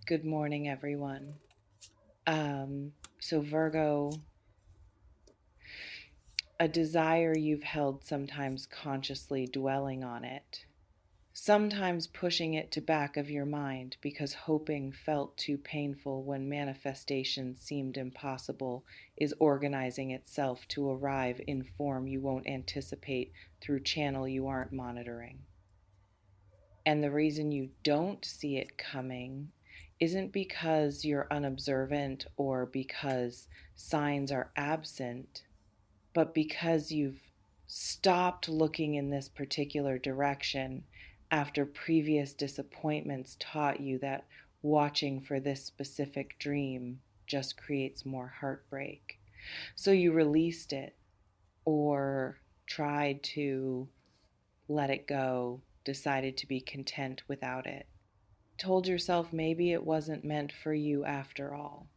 Good morning, everyone. So, Virgo, a desire you've held, sometimes consciously dwelling on it, sometimes pushing it to back of your mind because hoping felt too painful when manifestation seemed impossible, is organizing itself to arrive in form you won't anticipate through channel you aren't monitoring. And the reason you don't see it coming isn't because you're unobservant or because signs are absent, but because you've stopped looking in this particular direction after previous disappointments taught you that watching for this specific dream just creates more heartbreak. So you released it or tried to let it go, decided to be content without it, told yourself maybe it wasn't meant for you after all.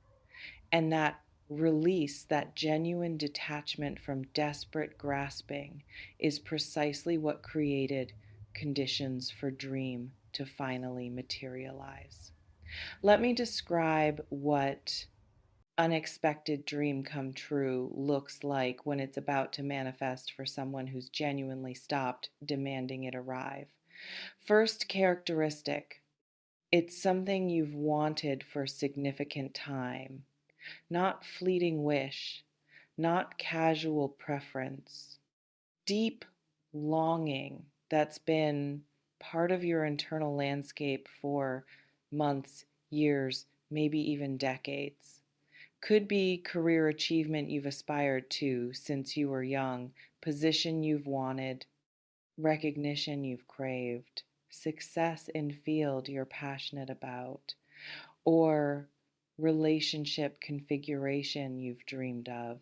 And that release, that genuine detachment from desperate grasping, is precisely what created conditions for dream to finally materialize. Let me describe what unexpected dream come true looks like when it's about to manifest for someone who's genuinely stopped demanding it arrive. First characteristic, it's something you've wanted for significant time, not fleeting wish, not casual preference, deep longing that's been part of your internal landscape for months, years, maybe even decades. Could be career achievement you've aspired to since you were young, position you've wanted, recognition you've craved, success in field you're passionate about, or relationship configuration you've dreamed of.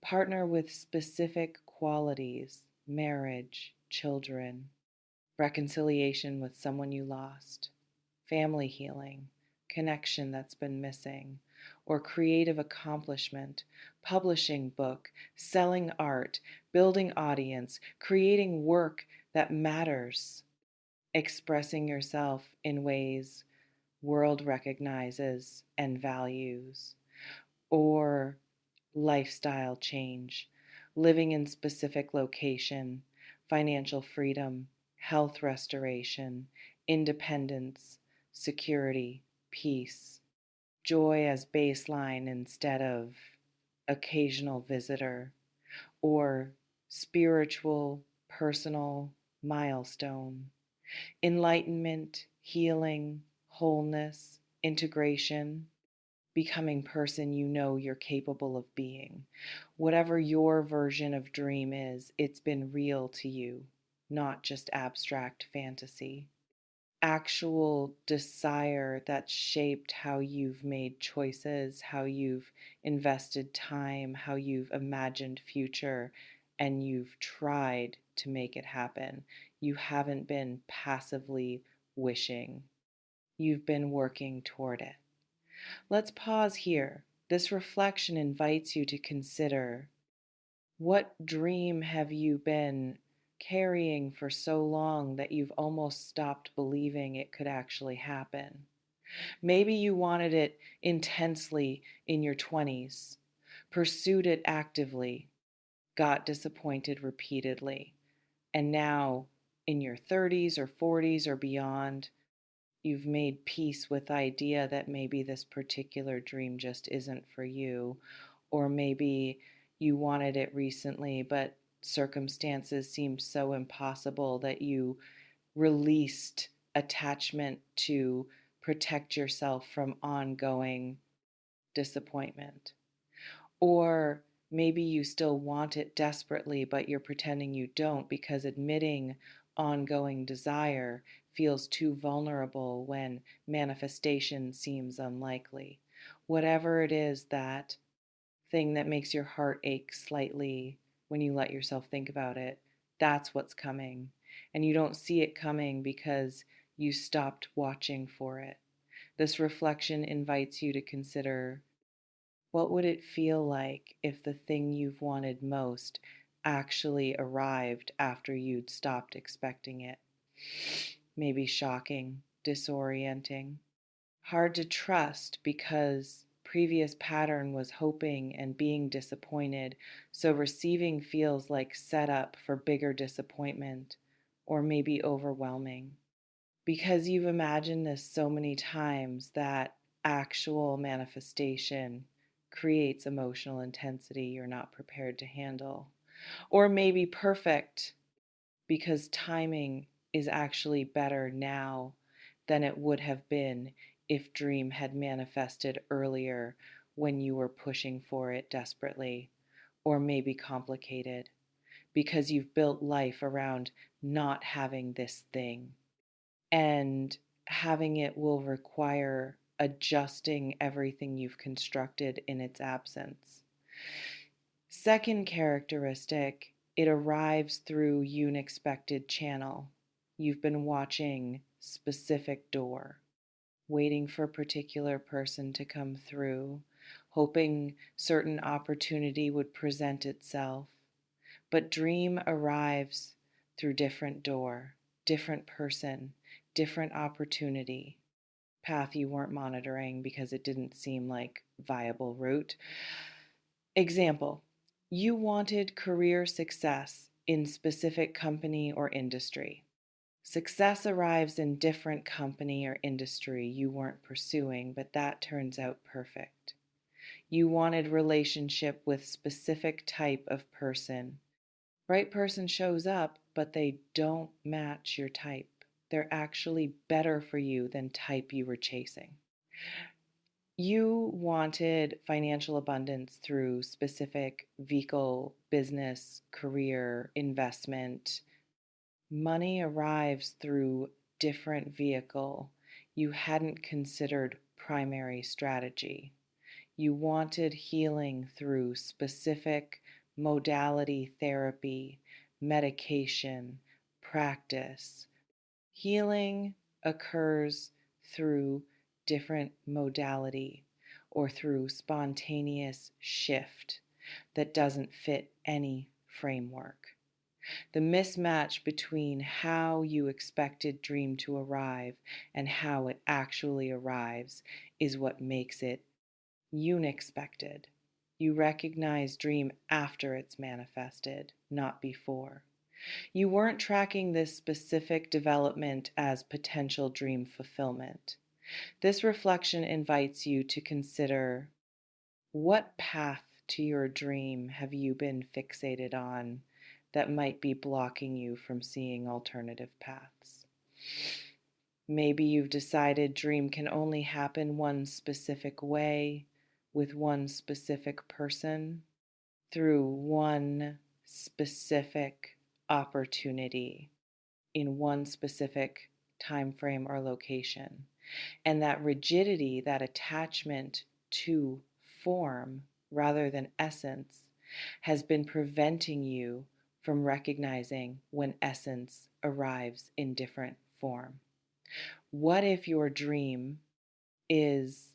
Partner with specific qualities, marriage, children, reconciliation with someone you lost, family healing, connection that's been missing, or creative accomplishment, publishing book, selling art, building audience, creating work that matters, expressing yourself in ways world recognizes and values, or lifestyle change, living in specific location, financial freedom, health restoration, independence, security, peace, joy as baseline instead of occasional visitor, or spiritual, personal milestone, enlightenment, healing, wholeness, integration, becoming person you know you're capable of being. Whatever your version of dream is, it's been real to you, not just abstract fantasy. Actual desire that shaped how you've made choices, how you've invested time, how you've imagined future, and you've tried to make it happen. You haven't been passively wishing, you've been working toward it. Let's pause here. This reflection invites you to consider, what dream have you been carrying for so long that you've almost stopped believing it could actually happen? Maybe you wanted it intensely in your 20s, pursued it actively, got disappointed repeatedly, and now in your 30s or 40s or beyond, you've made peace with the idea that maybe this particular dream just isn't for you, or maybe you wanted it recently, but circumstances seemed so impossible that you released attachment to protect yourself from ongoing disappointment. Or maybe you still want it desperately, but you're pretending you don't because admitting ongoing desire feels too vulnerable when manifestation seems unlikely. Whatever it is, that thing that makes your heart ache slightly when you let yourself think about it, that's what's coming. And you don't see it coming because you stopped watching for it. This reflection invites you to consider, what would it feel like if the thing you've wanted most actually arrived after you'd stopped expecting it? Maybe shocking, disorienting, Hard to trust because previous pattern was hoping and being disappointed, so receiving feels like setup for bigger disappointment or maybe overwhelming. Because you've imagined this so many times that actual manifestation creates emotional intensity you're not prepared to handle. Or maybe perfect because timing is actually better now than it would have been if dream had manifested earlier when you were pushing for it desperately, or maybe complicated because you've built life around not having this thing, and having it will require adjusting everything you've constructed in its absence. Second characteristic, it arrives through unexpected channel. You've been watching specific door, waiting for a particular person to come through, hoping certain opportunity would present itself. But dream arrives through different door, different person, different opportunity, path you weren't monitoring because it didn't seem like viable route. Example, you wanted career success in specific company or industry. Success arrives in different company or industry you weren't pursuing, but that turns out perfect. You wanted relationship with specific type of person. Right person shows up, but they don't match your type. They're actually better for you than type you were chasing. You wanted financial abundance through specific vehicle, business, career, investment. Money arrives through different vehicle. You hadn't considered primary strategy. You wanted healing through specific modality therapy, medication, practice. Healing occurs through different modality or through spontaneous shift that doesn't fit any framework. The mismatch between how you expected dream to arrive and how it actually arrives is what makes it unexpected. You recognize dream after it's manifested, not before. You weren't tracking this specific development as potential dream fulfillment. This reflection invites you to consider, what path to your dream have you been fixated on that might be blocking you from seeing alternative paths? Maybe you've decided dream can only happen one specific way, with one specific person, through one specific opportunity in one specific time frame or location. And that rigidity, that attachment to form rather than essence, has been preventing you from recognizing when essence arrives in different form. What if your dream is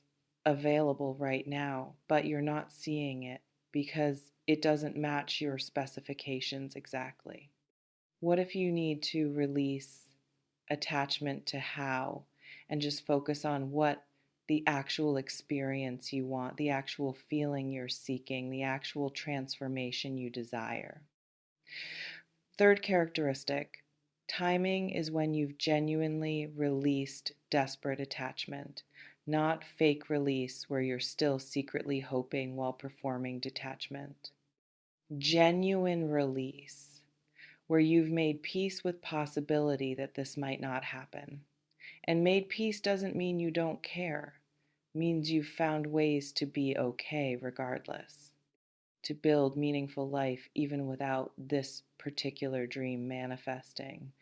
available right now, but you're not seeing it because it doesn't match your specifications exactly? What if you need to release attachment to how and just focus on what the actual experience you want, the actual feeling you're seeking, the actual transformation you desire? Third characteristic, timing is when you've genuinely released desperate attachment, not fake release where you're still secretly hoping while performing detachment. Genuine release, where you've made peace with possibility that this might not happen. And made peace doesn't mean you don't care, it means you've found ways to be okay regardless, to build meaningful life even without this particular dream manifesting.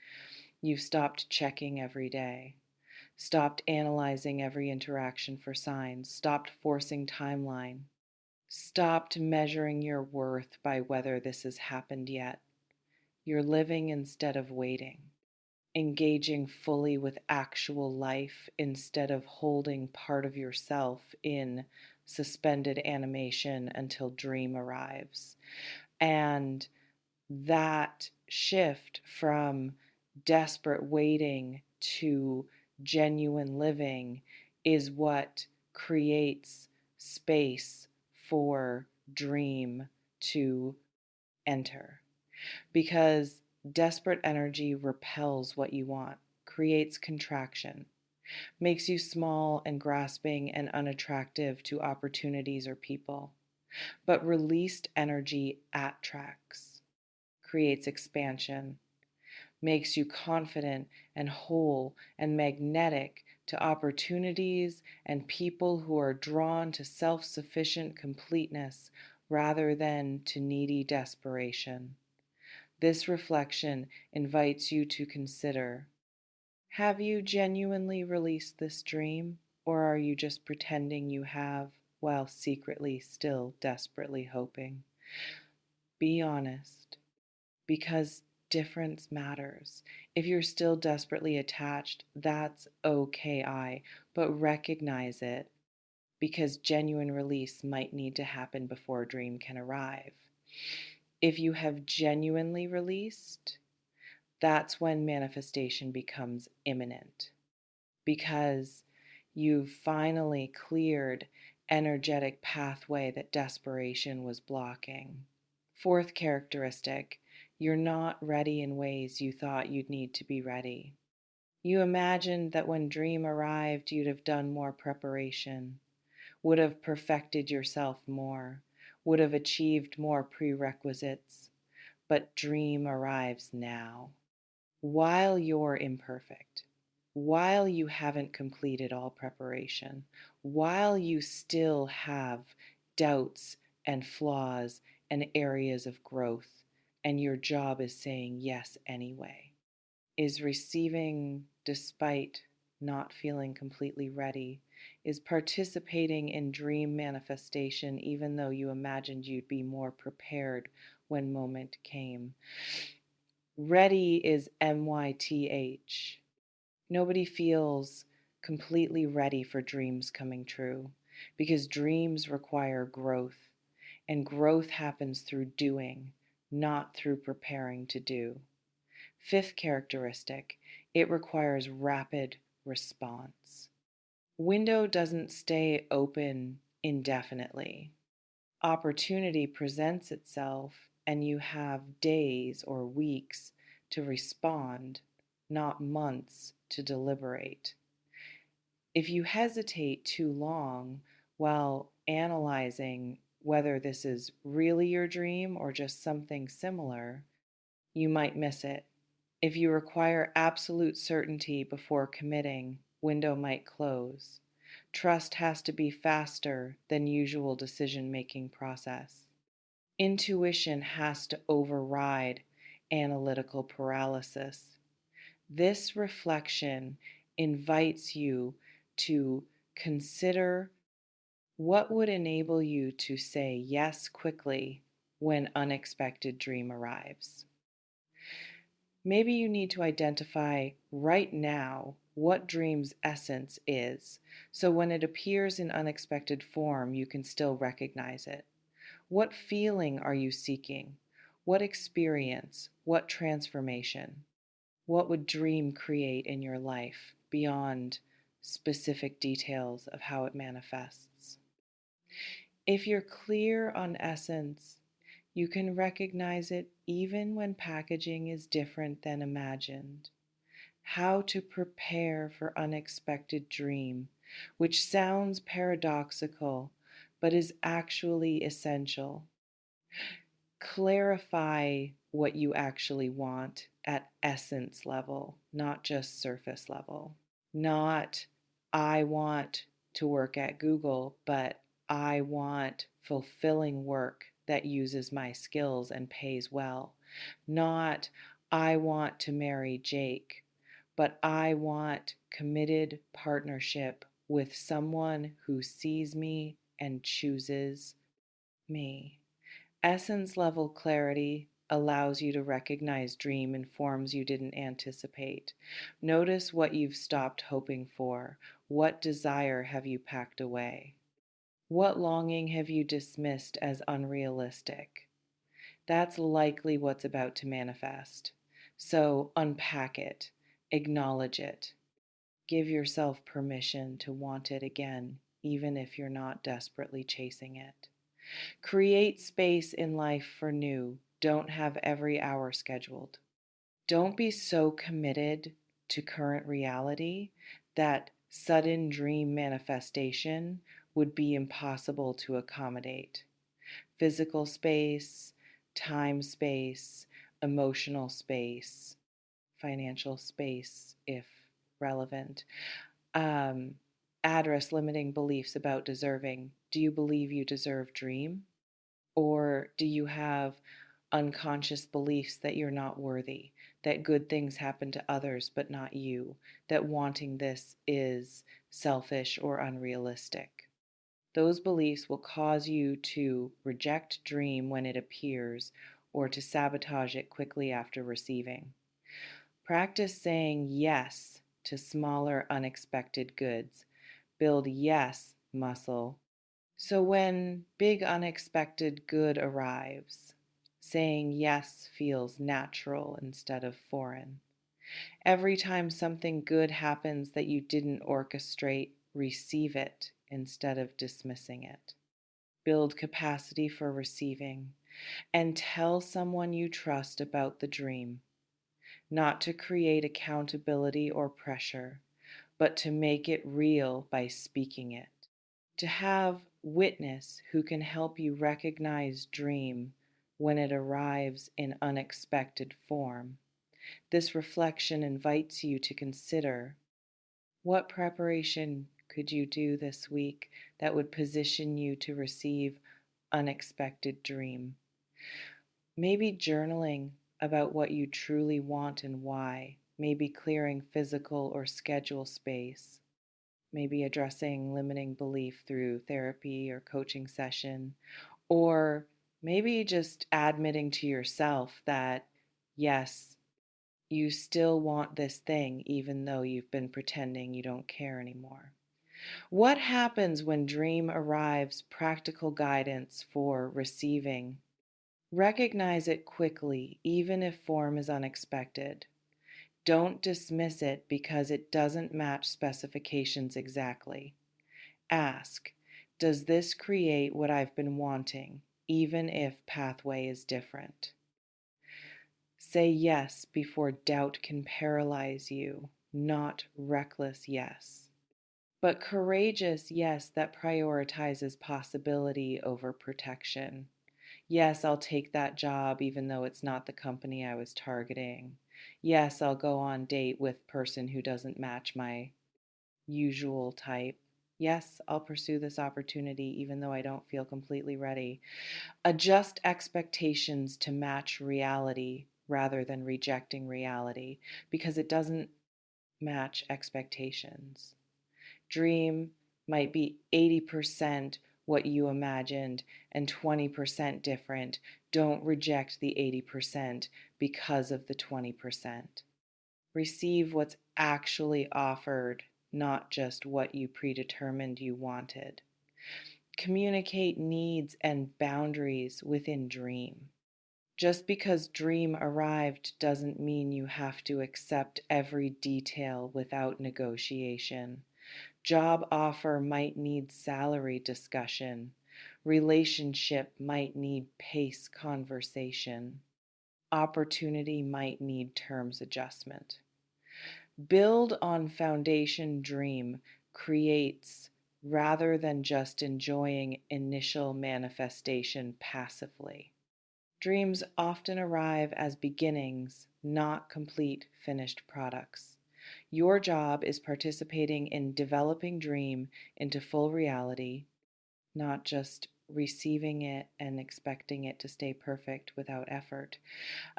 You've stopped checking every day, stopped analyzing every interaction for signs, stopped forcing timeline, stopped measuring your worth by whether this has happened yet. You're living instead of waiting, engaging fully with actual life instead of holding part of yourself in suspended animation until dream arrives. And that shift from desperate waiting to genuine living is what creates space for dream to enter. Because desperate energy repels what you want, creates contraction, makes you small and grasping and unattractive to opportunities or people. But released energy attracts, creates expansion, makes you confident and whole and magnetic to opportunities and people who are drawn to self sufficient completeness rather than to needy desperation. This reflection invites you to consider: have you genuinely released this dream, or are you just pretending you have while secretly still desperately hoping? Be honest, because difference matters. If you're still desperately attached, that's okay, but recognize it, because genuine release might need to happen before a dream can arrive. If you have genuinely released, that's when manifestation becomes imminent, because you've finally cleared energetic pathway that desperation was blocking. Fourth characteristic, you're not ready in ways you thought you'd need to be ready. You imagined that when dream arrived, you'd have done more preparation, would have perfected yourself more, would have achieved more prerequisites. But dream arrives now, while you're imperfect, while you haven't completed all preparation, while you still have doubts and flaws and areas of growth, and your job is saying yes anyway, is receiving despite not feeling completely ready, is participating in dream manifestation even though you imagined you'd be more prepared when moment came. Ready is MYTH. Nobody feels completely ready for dreams coming true, because dreams require growth, and growth happens through doing, not through preparing to do. Fifth characteristic, it requires rapid response. Window doesn't stay open indefinitely. Opportunity presents itself, and you have days or weeks to respond, not months to deliberate. If you hesitate too long while analyzing whether this is really your dream or just something similar, you might miss it. If you require absolute certainty before committing, window might close. Trust has to be faster than usual decision-making process. Intuition has to override analytical paralysis. This reflection invites you to consider what would enable you to say yes quickly when unexpected dream arrives. Maybe you need to identify right now what dream's essence is, so when it appears in unexpected form, you can still recognize it. What feeling are you seeking? What experience? What transformation? What would dream create in your life beyond specific details of how it manifests? If you're clear on essence, you can recognize it even when packaging is different than imagined. How to prepare for unexpected dream, which sounds paradoxical, but is actually essential. Clarify what you actually want at essence level, not just surface level. Not, I want to work at Google, but I want fulfilling work that uses my skills and pays well. Not, I want to marry Jake, but I want committed partnership with someone who sees me and chooses me. Essence level clarity allows you to recognize dream in forms you didn't anticipate. Notice what you've stopped hoping for. What desire have you packed away? What longing have you dismissed as unrealistic? That's likely what's about to manifest. So unpack it, acknowledge it. Give yourself permission to want it again, even if you're not desperately chasing it. Create space in life for new. Don't have every hour scheduled. Don't be so committed to current reality that sudden dream manifestation would be impossible to accommodate. Physical space, time space, emotional space, financial space, if relevant. Um, Address limiting beliefs about deserving. Do you believe you deserve dream? Or do you have unconscious beliefs that you're not worthy, that good things happen to others but not you, that wanting this is selfish or unrealistic? Those beliefs will cause you to reject dream when it appears or to sabotage it quickly after receiving. Practice saying yes to smaller, unexpected goods. Build yes muscle. So when big, unexpected good arrives, saying yes feels natural instead of foreign. Every time something good happens that you didn't orchestrate, receive it instead of dismissing it. Build capacity for receiving and tell someone you trust about the dream, not to create accountability or pressure, but to make it real by speaking it. To have witness who can help you recognize dream when it arrives in unexpected form. This reflection invites you to consider what preparation could you do this week that would position you to receive unexpected dream. Maybe journaling about what you truly want and why, maybe clearing physical or schedule space, maybe addressing limiting belief through therapy or coaching session, or maybe just admitting to yourself that, yes, you still want this thing even though you've been pretending you don't care anymore. What happens when dream arrives? Practical guidance for receiving. Recognize it quickly, even if form is unexpected. Don't dismiss it because it doesn't match specifications exactly. Ask, does this create what I've been wanting, even if pathway is different? Say yes before doubt can paralyze you, not reckless yes, but courageous yes that prioritizes possibility over protection. Yes, I'll take that job even though it's not the company I was targeting. Yes, I'll go on date with person who doesn't match my usual type. Yes, I'll pursue this opportunity even though I don't feel completely ready. Adjust expectations to match reality rather than rejecting reality because it doesn't match expectations. Dream might be 80% what you imagined and 20% different. Don't reject the 80% because of the 20%. Receive what's actually offered, not just what you predetermined you wanted. Communicate needs and boundaries within dream. Just because dream arrived doesn't mean you have to accept every detail without negotiation. Job offer might need salary discussion. Relationship might need pace conversation. Opportunity might need terms adjustment. Build on foundation dream creates rather than just enjoying initial manifestation passively. Dreams often arrive as beginnings, not complete finished products. Your job is participating in developing dream into full reality, not just receiving it and expecting it to stay perfect without effort.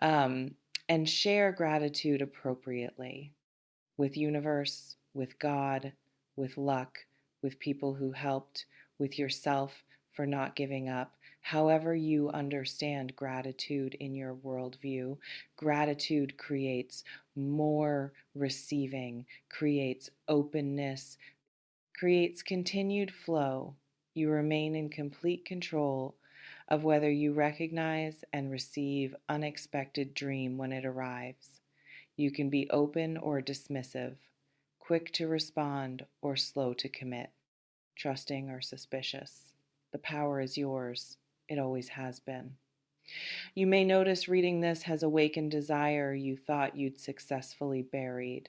Um, and share gratitude appropriately with universe, with God, with luck, with people who helped, with yourself for not giving up. However you understand gratitude in your worldview, gratitude creates more receiving, creates openness, creates continued flow. You remain in complete control of whether you recognize and receive unexpected dream when it arrives. You can be open or dismissive, quick to respond or slow to commit, trusting or suspicious. The power is yours. It always has been. You may notice reading this has awakened desire you thought you'd successfully buried,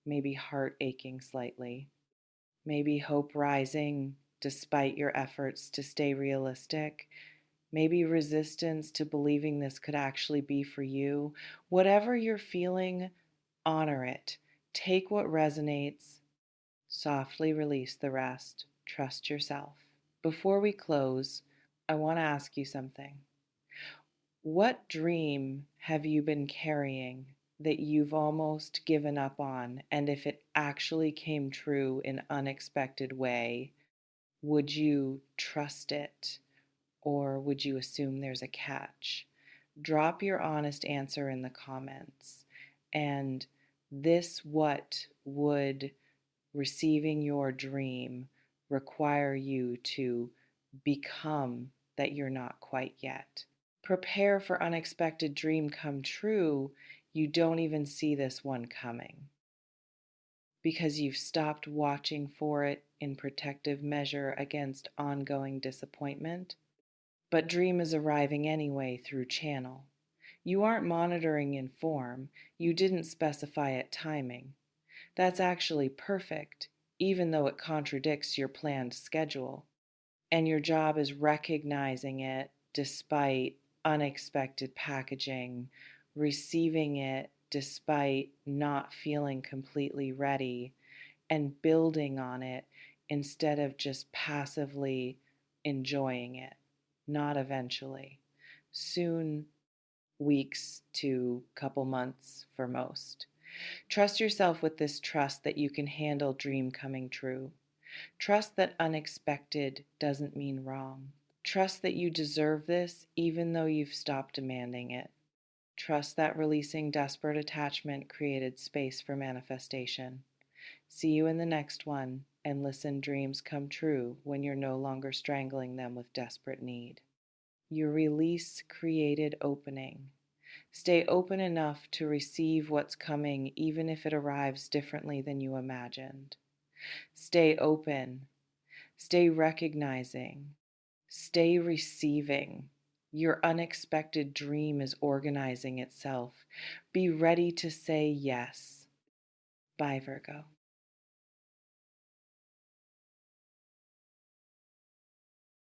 maybe heart aching slightly, maybe hope rising despite your efforts to stay realistic, maybe resistance to believing this could actually be for you. Whatever you're feeling, honor it. Take what resonates, softly release the rest. Trust yourself. Before we close, I want to ask you something. What dream have you been carrying that you've almost given up on? And if it actually came true in an unexpected way, would you trust it or would you assume there's a catch? Drop your honest answer in the comments. And what would receiving your dream require you to become that you're not quite yet? Prepare for unexpected dream come true. You don't even see this one coming because you've stopped watching for it in protective measure against ongoing disappointment. But dream is arriving anyway through channel. You aren't monitoring in form. You didn't specify it timing. That's actually perfect, even though it contradicts your planned schedule. And your job is recognizing it despite unexpected packaging, receiving it despite not feeling completely ready, and building on it instead of just passively enjoying it. Not eventually. Soon, weeks to couple months for most. Trust yourself with this trust that you can handle dream coming true. Trust that unexpected doesn't mean wrong. Trust that you deserve this even though you've stopped demanding it. Trust that releasing desperate attachment created space for manifestation. See you in the next one, and listen dreams come true when you're no longer strangling them with desperate need. Your release created opening. Stay open enough to receive what's coming even if it arrives differently than you imagined. Stay open. Stay recognizing. Stay receiving. Your unexpected dream is organizing itself. Be ready to say yes. Bye, Virgo.